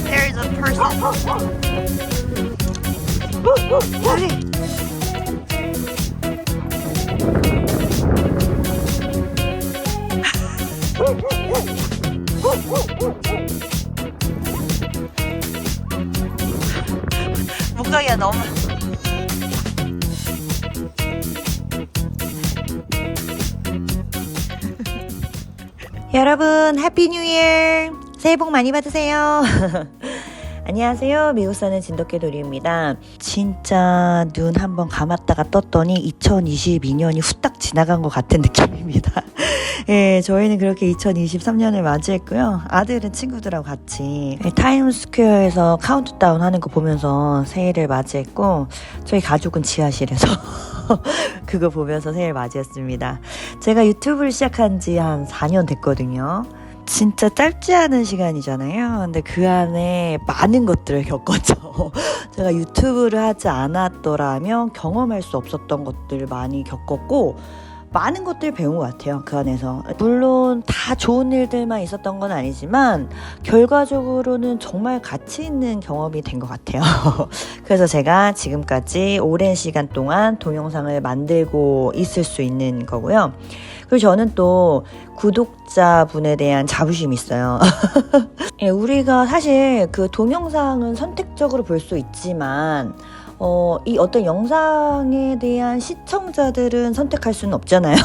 There's a person. 목각이야 너무. 여러분 해피 뉴 이어, 새해 복 많이 받으세요. 안녕하세요, 미국 사는 진돗개 도리입니다. 진짜 눈 한번 감았다가 떴더니 2022년이 후딱 지나간 것 같은 느낌입니다. 예, 저희는 그렇게 2023년을 맞이했고요. 아들은 친구들하고 같이 타임스퀘어에서 카운트다운 하는 거 보면서 새해를 맞이했고, 저희 가족은 지하실에서 그거 보면서 새해를 맞이했습니다. 제가 유튜브를 시작한 지 한 4년 됐거든요. 진짜 짧지 않은 시간이잖아요. 근데 그 안에 많은 것들을 겪었죠. 제가 유튜브를 하지 않았더라면 경험할 수 없었던 것들을 많이 겪었고, 많은 것들 배운 것 같아요. 그 안에서 물론 다 좋은 일들만 있었던 건 아니지만 결과적으로는 정말 가치 있는 경험이 된 것 같아요. 그래서 제가 지금까지 오랜 시간 동안 동영상을 만들고 있을 수 있는 거고요. 그리고 저는 또 구독자분에 대한 자부심이 있어요. 예, 우리가 사실 그 동영상은 선택적으로 볼 수 있지만 이 어떤 영상에 대한 시청자들은 선택할 수는 없잖아요.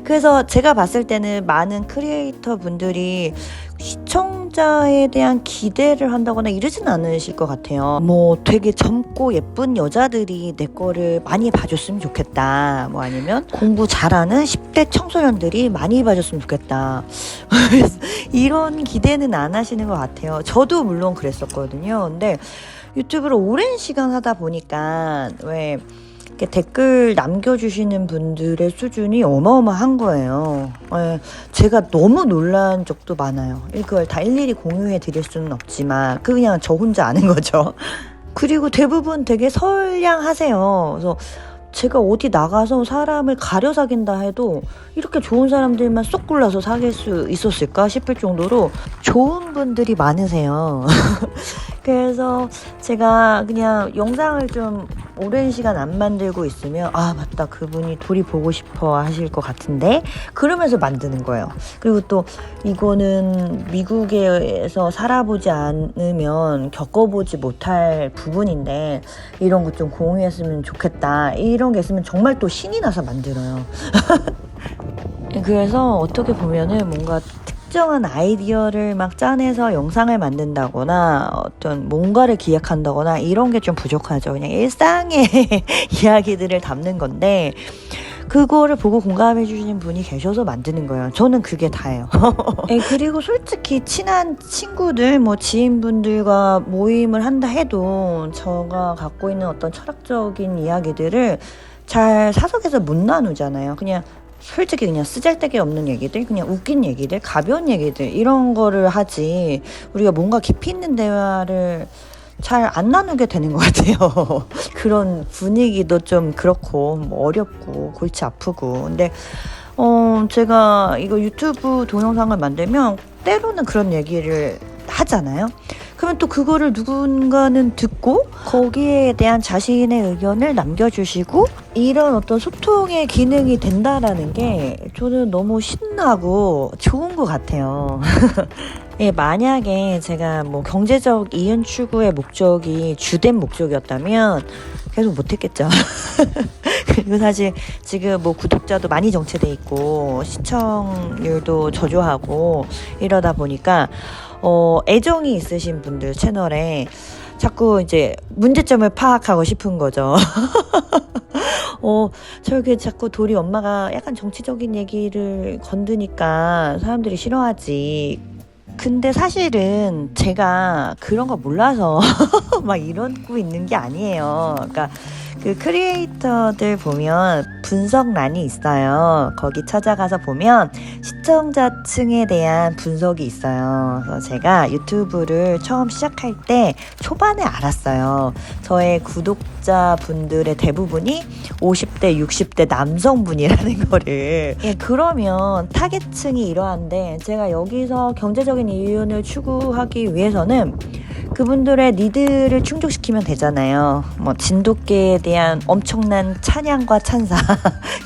그래서 제가 봤을 때는 많은 크리에이터 분들이 시청자에 대한 기대를 한다거나 이러진 않으실 것 같아요. 뭐 되게 젊고 예쁜 여자들이 내 거를 많이 봐줬으면 좋겠다, 뭐 아니면 공부 잘하는 10대 청소년들이 많이 봐줬으면 좋겠다. 이런 기대는 안 하시는 것 같아요. 저도 물론 그랬었거든요. 근데 유튜브를 오랜 시간 하다 보니까 왜 이렇게 댓글 남겨주시는 분들의 수준이 어마어마한 거예요. 예, 제가 너무 놀란 적도 많아요. 이걸 다 일일이 공유해 드릴 수는 없지만 그냥 저 혼자 아는 거죠. 그리고 대부분 되게 선량하세요. 그래서 제가 어디 나가서 사람을 가려 사귄다 해도 이렇게 좋은 사람들만 쏙 골라서 사귈 수 있었을까 싶을 정도로 좋은 분들이 많으세요. 그래서 제가 그냥 영상을 좀 오랜 시간 안 만들고 있으면 아 맞다, 그분이 도리 보고 싶어 하실 것 같은데, 그러면서 만드는 거예요. 그리고 또 이거는 미국에서 살아보지 않으면 겪어보지 못할 부분인데 이런 거 좀 공유했으면 좋겠다, 이런 게 있으면 정말 또 신이 나서 만들어요. 그래서 어떻게 보면은 뭔가 특정한 아이디어를 막 짜내서 영상을 만든다거나 어떤 뭔가를 기획한다거나 이런 게 좀 부족하죠. 그냥 일상의 이야기들을 담는 건데 그거를 보고 공감해 주시는 분이 계셔서 만드는 거예요. 저는 그게 다예요. 그리고 솔직히 친한 친구들, 뭐 지인분들과 모임을 한다 해도 제가 갖고 있는 어떤 철학적인 이야기들을 잘 사석에서 못 나누잖아요. 그냥 솔직히 그냥 쓰잘데기 없는 얘기들, 그냥 웃긴 얘기들, 가벼운 얘기들, 이런 거를 하지 우리가 뭔가 깊이 있는 대화를 잘 안 나누게 되는 것 같아요. 그런 분위기도 좀 그렇고 뭐 어렵고 골치 아프고. 근데 제가 이거 유튜브 동영상을 만들면 때로는 그런 얘기를 하잖아요. 그러면 또 그거를 누군가는 듣고 거기에 대한 자신의 의견을 남겨주시고 이런 어떤 소통의 기능이 된다라는 게 저는 너무 신나고 좋은 것 같아요. 예, 만약에 제가 뭐 경제적 이윤 추구의 목적이 주된 목적이었다면 계속 못했겠죠. 그리고 사실 지금 뭐 구독자도 많이 정체돼 있고 시청률도 저조하고 이러다 보니까 애정이 있으신 분들 채널에 자꾸 이제 문제점을 파악하고 싶은 거죠. 저렇게 자꾸 도리 엄마가 약간 정치적인 얘기를 건드니까 사람들이 싫어하지. 근데 사실은 제가 그런 거 몰라서 막 이러고 있는 게 아니에요. 그러니까 그 크리에이터들 보면 분석란이 있어요. 거기 찾아가서 보면 시청자층에 대한 분석이 있어요. 그래서 제가 유튜브를 처음 시작할 때 초반에 알았어요. 저의 구독자분들의 대부분이 50대, 60대 남성분이라는 거를. 예, 그러면 타겟층이 이러한데 제가 여기서 경제적인 이윤을 추구하기 위해서는 그분들의 니드를 충족시키면 되잖아요. 뭐 진돗개에 대한 엄청난 찬양과 찬사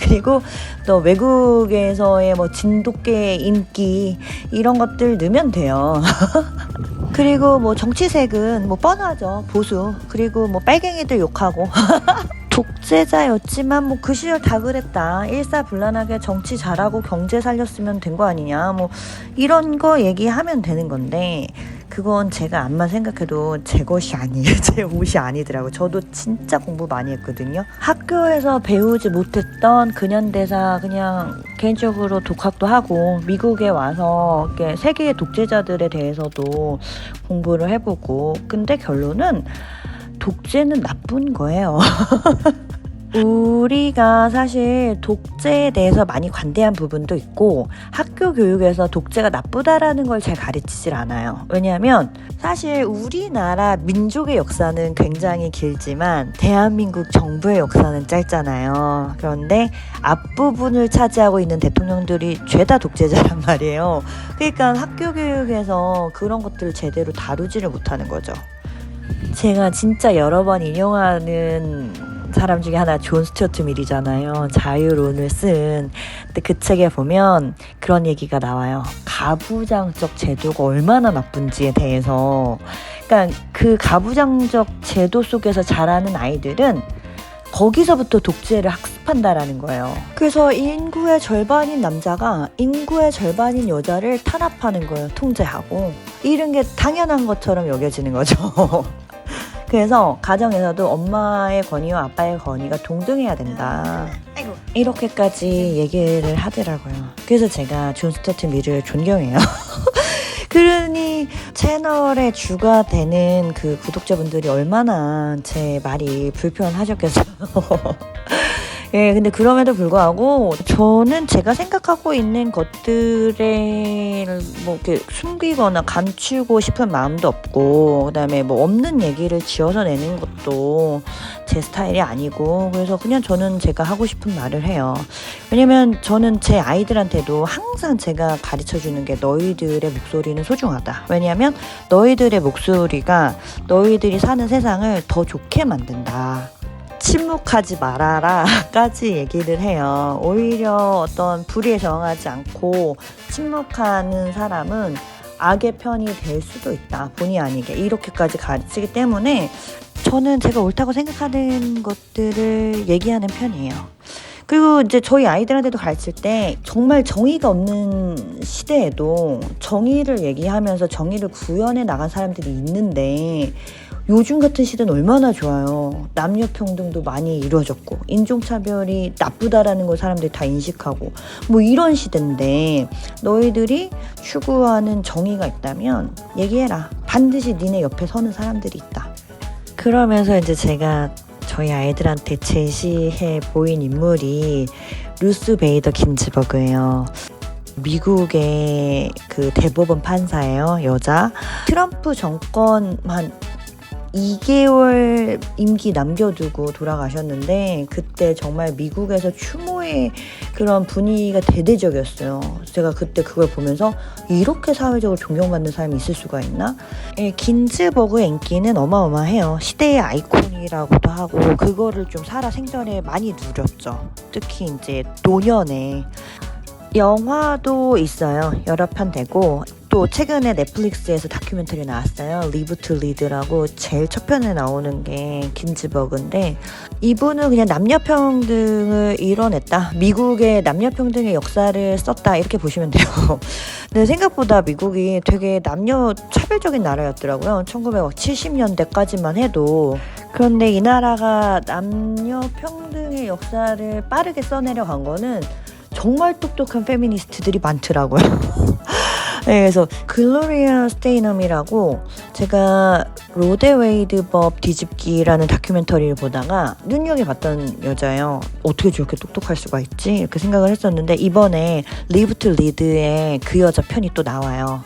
그리고 또 외국에서의 뭐 진돗개 인기 이런 것들 넣으면 돼요. 그리고 뭐 정치색은 뭐 뻔하죠. 보수. 그리고 뭐 빨갱이들 욕하고 독재자였지만 뭐 그 시절 다 그랬다. 일사불란하게 정치 잘하고 경제 살렸으면 된 거 아니냐. 뭐 이런 거 얘기하면 되는 건데 그건 제가 암만 생각해도 제 것이 아니에요. 제 옷이 아니더라고요. 저도 진짜 공부 많이 했거든요. 학교에서 배우지 못했던 근현대사 그냥 개인적으로 독학도 하고 미국에 와서 이렇게 세계의 독재자들에 대해서도 공부를 해보고 근데 결론은 독재는 나쁜 거예요. 우리가 사실 독재에 대해서 많이 관대한 부분도 있고 학교 교육에서 독재가 나쁘다라는 걸 잘 가르치질 않아요. 왜냐하면 사실 우리나라 민족의 역사는 굉장히 길지만 대한민국 정부의 역사는 짧잖아요. 그런데 앞부분을 차지하고 있는 대통령들이 죄다 독재자란 말이에요. 그러니까 학교 교육에서 그런 것들을 제대로 다루지를 못하는 거죠. 제가 진짜 여러 번 인용하는 사람 중에 하나 존 스튜어트 밀이잖아요. 자유론을 쓴. 근데 그 책에 보면 그런 얘기가 나와요. 가부장적 제도가 얼마나 나쁜지에 대해서. 그러니까 그 가부장적 제도 속에서 자라는 아이들은 거기서부터 독재를 학습한다라는 거예요. 그래서 인구의 절반인 남자가 인구의 절반인 여자를 탄압하는 거예요. 통제하고. 이런 게 당연한 것처럼 여겨지는 거죠. 그래서 가정에서도 엄마의 권위와 아빠의 권위가 동등해야 된다. 이렇게까지 얘기를 하더라고요. 그래서 제가 존 스튜어트 밀을 존경해요. 그러니 채널의 주가 되는 그 구독자분들이 얼마나 제 말이 불편하셨겠어요. 예, 근데 그럼에도 불구하고 저는 제가 생각하고 있는 것들에 뭐 이렇게 숨기거나 감추고 싶은 마음도 없고 그다음에 뭐 없는 얘기를 지어서 내는 것도 제 스타일이 아니고 그래서 그냥 저는 제가 하고 싶은 말을 해요. 왜냐면 저는 제 아이들한테도 항상 제가 가르쳐주는 게 너희들의 목소리는 소중하다. 왜냐면 너희들의 목소리가 너희들이 사는 세상을 더 좋게 만든다. 침묵하지 말아라 까지 얘기를 해요. 오히려 어떤 불의에 저항하지 않고 침묵하는 사람은 악의 편이 될 수도 있다. 본의 아니게 이렇게까지 가르치기 때문에 저는 제가 옳다고 생각하는 것들을 얘기하는 편이에요. 그리고 이제 저희 아이들한테도 가르칠 때 정말 정의가 없는 시대에도 정의를 얘기하면서 정의를 구현해 나간 사람들이 있는데 요즘 같은 시대는 얼마나 좋아요. 남녀평등도 많이 이루어졌고 인종차별이 나쁘다라는 걸 사람들이 다 인식하고 뭐 이런 시대인데 너희들이 추구하는 정의가 있다면 얘기해라. 반드시 니네 옆에 서는 사람들이 있다. 그러면서 이제 제가 저희 아이들한테 제시해 보인 인물이 루스 베이더 긴즈버그예요. 미국의 그 대법원 판사예요. 여자. 트럼프 정권 한 2개월 임기 남겨두고 돌아가셨는데 그때 정말 미국에서 추모의 그런 분위기가 대대적이었어요. 제가 그때 그걸 보면서 이렇게 사회적으로 존경받는 사람이 있을 수가 있나? 예, 긴즈버그의 인기는 어마어마해요. 시대의 아이콘이라고도 하고 그거를 좀 살아 생전에 많이 누렸죠. 특히 이제 노년에. 영화도 있어요. 여러 편 되고 또 최근에 넷플릭스에서 다큐멘터리 나왔어요. 리브 투 리드라고 제일 첫 편에 나오는 게 긴즈버그인데 이분은 그냥 남녀평등을 이뤄냈다. 미국의 남녀평등의 역사를 썼다. 이렇게 보시면 돼요. 근데 생각보다 미국이 되게 남녀 차별적인 나라였더라고요. 1970년대까지만 해도. 그런데 이 나라가 남녀 평등의 역사를 빠르게 써내려간 거는 정말 똑똑한 페미니스트들이 많더라고요. 네, 그래서 글로리아 스테이넘이라고 제가 로데 웨이드 법 뒤집기라는 다큐멘터리를 보다가 눈여겨봤던 여자예요. 어떻게 저렇게 똑똑할 수가 있지? 이렇게 생각을 했었는데 이번에 리브 투 리드에 그 여자 편이 또 나와요.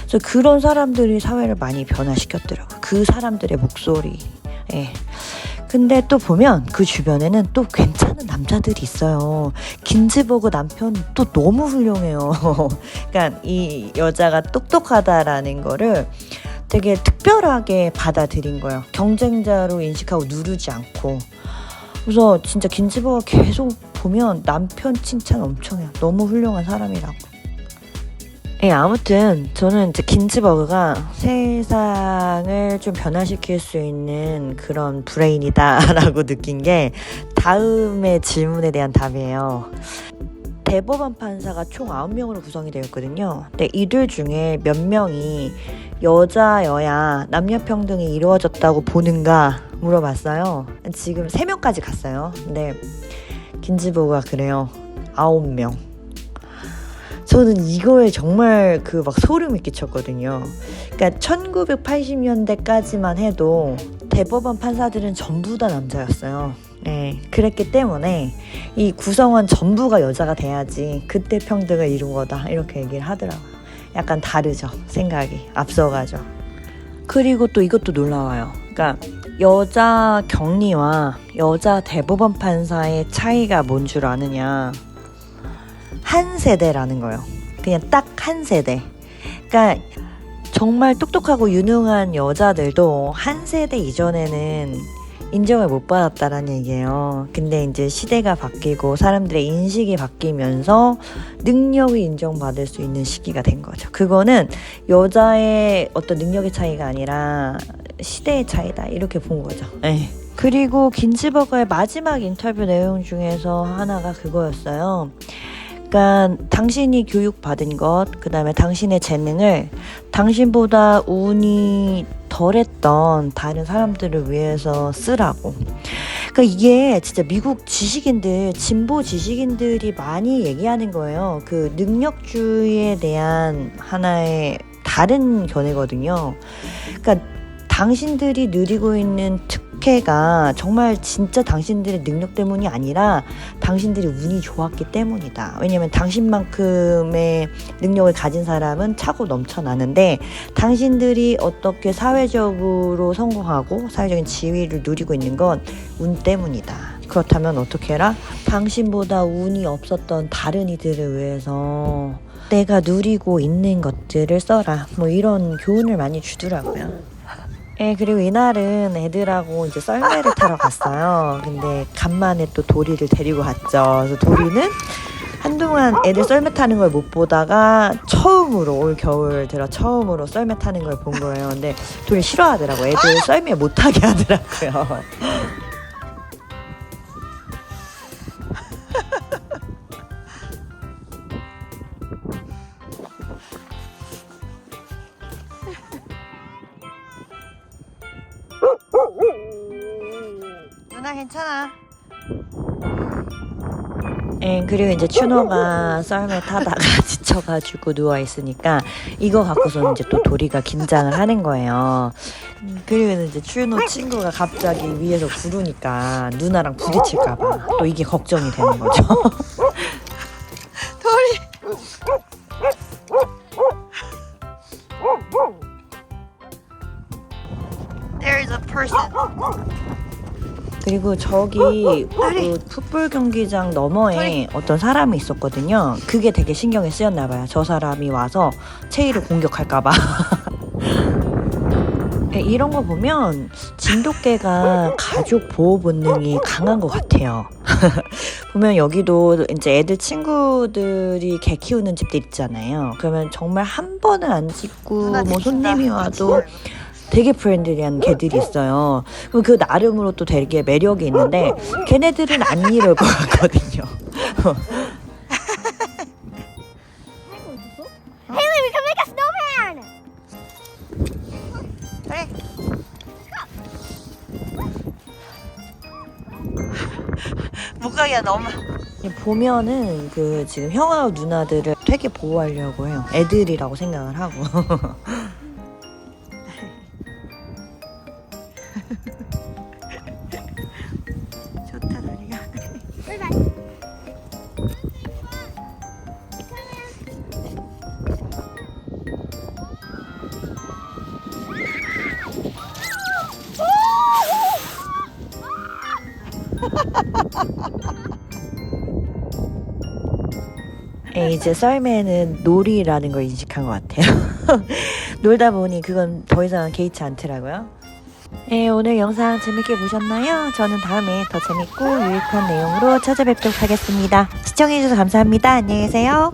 그래서 그런 사람들이 사회를 많이 변화시켰더라고요. 그 사람들의 목소리. 예. 근데 또 보면 그 주변에는 또 괜찮은 남자들이 있어요. 긴즈버그 남편 또 너무 훌륭해요. 그러니까 이 여자가 똑똑하다라는 거를 되게 특별하게 받아들인 거예요. 경쟁자로 인식하고 누르지 않고. 그래서 진짜 긴즈버가 계속 보면 남편 칭찬 엄청 해요. 너무 훌륭한 사람이라고. 예, 아무튼 저는 이제 긴즈버그가 세상을 좀 변화시킬 수 있는 그런 브레인이다라고 느낀 게 다음의 질문에 대한 답이에요. 대법원 판사가 총 9명으로 구성이 되어 있거든요. 근데 이들 중에 몇 명이 여자여야 남녀평등이 이루어졌다고 보는가 물어봤어요. 지금 3명까지 갔어요. 근데 긴즈버그가 그래요. 9명. 저는 이거에 정말 그 막 소름이 끼쳤거든요. 그러니까 1980년대까지만 해도 대법원 판사들은 전부 다 남자였어요. 네, 그랬기 때문에 이 구성원 전부가 여자가 돼야지 그때 평등을 이룬 거다 이렇게 얘기를 하더라고요. 약간 다르죠. 생각이 앞서가죠. 그리고 또 이것도 놀라워요. 그러니까 여자 경리와 여자 대법원 판사의 차이가 뭔 줄 아느냐. 한 세대라는 거예요. 그냥 딱 한 세대. 그러니까 정말 똑똑하고 유능한 여자들도 한 세대 이전에는 인정을 못 받았다라는 얘기예요. 근데 이제 시대가 바뀌고 사람들의 인식이 바뀌면서 능력이 인정받을 수 있는 시기가 된 거죠. 그거는 여자의 어떤 능력의 차이가 아니라 시대의 차이다 이렇게 본 거죠. 네. 그리고 긴즈버거의 마지막 인터뷰 내용 중에서 하나가 그거였어요. 그러니까 당신이 교육받은 것, 그 다음에 당신의 재능을 당신보다 운이 덜했던 다른 사람들을 위해서 쓰라고. 그러니까 이게 진짜 미국 지식인들, 진보 지식인들이 많이 얘기하는 거예요. 그 능력주의에 대한 하나의 다른 견해거든요. 그러니까 당신들이 누리고 있는 특혜가 정말 진짜 당신들의 능력 때문이 아니라 당신들이 운이 좋았기 때문이다. 왜냐면 당신만큼의 능력을 가진 사람은 차고 넘쳐나는데 당신들이 어떻게 사회적으로 성공하고 사회적인 지위를 누리고 있는 건 운 때문이다. 그렇다면 어떻게 해라? 당신보다 운이 없었던 다른 이들을 위해서 내가 누리고 있는 것들을 써라. 뭐 이런 교훈을 많이 주더라고요. 예, 그리고 이날은 애들하고 이제 썰매를 타러 갔어요. 근데 간만에 또 도리를 데리고 갔죠. 그래서 도리는 한동안 애들 썰매 타는 걸 못 보다가 처음으로 올 겨울 들어 처음으로 썰매 타는 걸 본 거예요. 근데 도리 싫어하더라고. 애들 썰매 못 타게 하더라고요. 누나 괜찮아. 그리고 이제 추노가 썰매 타다가 지쳐가지고 누워있으니까 이거 갖고서는 이제 또 도리가 긴장을 하는 거예요. 그리고 이제 추노 친구가 갑자기 위에서 부르니까 누나랑 부딪힐까봐 또 이게 걱정이 되는 거죠. 도리! There is a person. 그리고 저기 그 풋볼 경기장 너머에 어떤 사람이 있었거든요. 그게 되게 신경이 쓰였나 봐요. 저 사람이 와서 체이를 공격할까 봐. 이런 거 보면 진돗개가 가족 보호 본능이 강한 것 같아요. 보면 여기도 이제 애들 친구들이 개 키우는 집들 있잖아요. 그러면 정말 한 번은 안 짖고 뭐 손님이 와도 되게 프렌들리한 개들이 있어요. 그럼 그 나름으로 또 되게 매력이 있는데 걔네들은 안 이럴 것 같거든요. Haley, we can make a snowman! 그래. 엉덩이가 너무. 보면은 그 지금 형아 누나들을 되게 보호하려고 해요. 애들이라고 생각을 하고. 좋다 다리가. 이제 썰매는 놀이라는 걸 인식한 것 같아요. 놀다 보니 그건 더 이상 개의치 않더라고요. 오늘 영상 재밌게 보셨나요? 저는 다음에 더 재밌고 유익한 내용으로 찾아뵙도록 하겠습니다. 시청해주셔서 감사합니다. 안녕히 계세요.